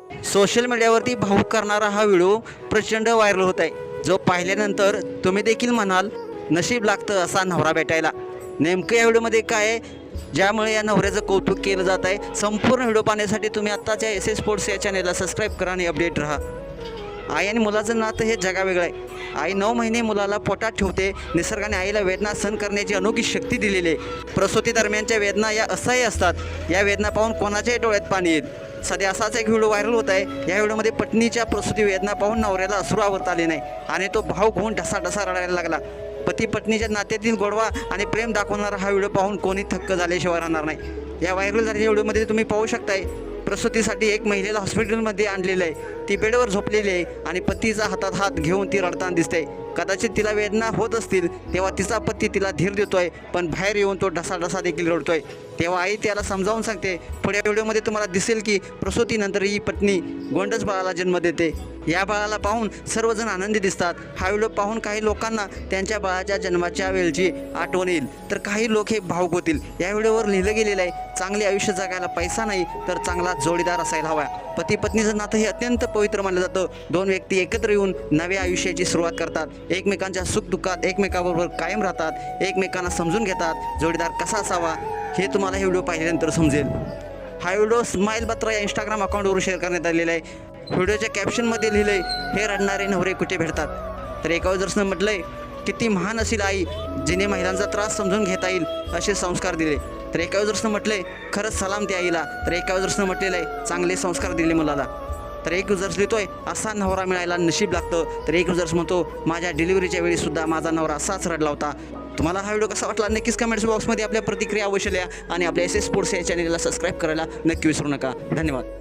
Social मीडियावरती भावूक करणारा हा व्हिडिओ प्रचंड व्हायरल होत आहे, जो पाहिल्यानंतर तुम्ही देखील म्हणाल नशीब लागतं असा नवरा भेटायला. नेमकं या व्हिडिओमध्ये काय आहे, ज्यामुळे या नवऱ्याचं कौतुक केलं जात आहे. संपूर्ण व्हिडिओ पाहण्यासाठी तुम्ही आत्ताच्या एस एस स्पोर्ट्स या चॅनेलला सबस्क्राईब करा आणि अपडेट राहा. आई आणि मुलाचं नातं हे जगावेगळं आहे. आई 9 महिने मुलाला पोटात ठेवते. निसर्गाने आईला वेदना सहन करण्याची अनोखी शक्ती दिलेली आहे. प्रसूती दरम्यानच्या वेदना या असह्य असतात. या वेदना पाहून कोणाच्याही डोळ्यात पाणी येईल. सध्या असाच एक व्हिडिओ व्हायरल होत आहे. या व्हिडिओमध्ये पत्नीच्या प्रसूती वेदना पाहून नवऱ्याला अश्रू आवरता आले नाही आणि तो भावुक होऊन ढसाढसा रडायला लागला. पती पत्नीच्या नात्यातील गोडवा आणि प्रेम दाखवणारा हा व्हिडिओ पाहून कोणी थक्क झाल्याशिवाय राहणार नाही. या व्हायरल झालेल्या व्हिडिओमध्ये तुम्ही पाहू शकताय, प्रसूतीसाठी एक महिलेला हॉस्पिटलमध्ये आणलेलं आहे. ती बेडवर झोपलेली आहे आणि पतीचा हातात हात घेऊन ती रडताना दिसते. कदाचित तिला वेदना होत असतील तेव्हा तिचा पती तिला धीर देतोय, पण बाहेर येऊन तो ढसाढसा देखील रडतोय. तेव्हा आई त्याला समजावून सांगते. पुढे व्हिडिओमध्ये तुम्हाला दिसेल की प्रसूतीनंतर ही पत्नी गोंडस बाळाला जन्म देते. या बाळाला पाहून सर्वजण आनंदी दिसतात. हा व्हिडिओ पाहून काही लोकांना त्यांच्या बाळाच्या जन्माच्या वेळची आठवण येईल, तर काही लोक हे भावुक होतील. या व्हिडिओवर लिहिलं गेलेलं आहे, चांगले आयुष्य जगायला पैसा नाही तर चांगला जोडीदार असायला हवा. पती पत्नीचं नातं हे अत्यंत पवित्र मानलं जातं. दोन व्यक्ती एकत्र येऊन नव्या आयुष्याची सुरुवात करतात. एकमेकांच्या सुखदुःखात एकमेकाबरोबर कायम राहतात. एकमेकांना समजून घेतात. जोडीदार कसा असावा हे तुम्हाला हे व्हिडिओ पाहिल्यानंतर समजेल. हा व्हिडिओ स्माईल बत्रा या इंस्टाग्राम अकाउंटवर शेअर करण्यात आलेला आहे. व्हिडिओच्या कॅप्शनमध्ये लिहिलंय, हे रडणारे नवरे कुठे भेटतात. तर एका युजर्सनं म्हटलंय, किती महान असेल आई जिने महिलांचा त्रास समजून घेता येईल असे संस्कार दिले. तर एका युजर्सनं म्हटलंय, खरंच सलाम त्या आईला. तर एका युजर्सनं म्हटलेलं आहे, चांगले संस्कार दिले मुलाला. तर एक युजर्स लिहितोय, असा नवरा मिळायला नशीब लागतं. तर एक युजर्स म्हणतो, माझ्या डिलिव्हरीच्या वेळीसुद्धा माझा नवरा असाच रडला होता. तुम्हाला हा व्हिडिओ कसा वाटला नक्कीच कमेंट्स बॉक्समध्ये आपल्या प्रतिक्रिया अवश्य लिहा आणि आपल्या एस एस स्पोर्ट्स या चॅनलला सबस्क्राईब करायला नक्की विसरू नका. धन्यवाद.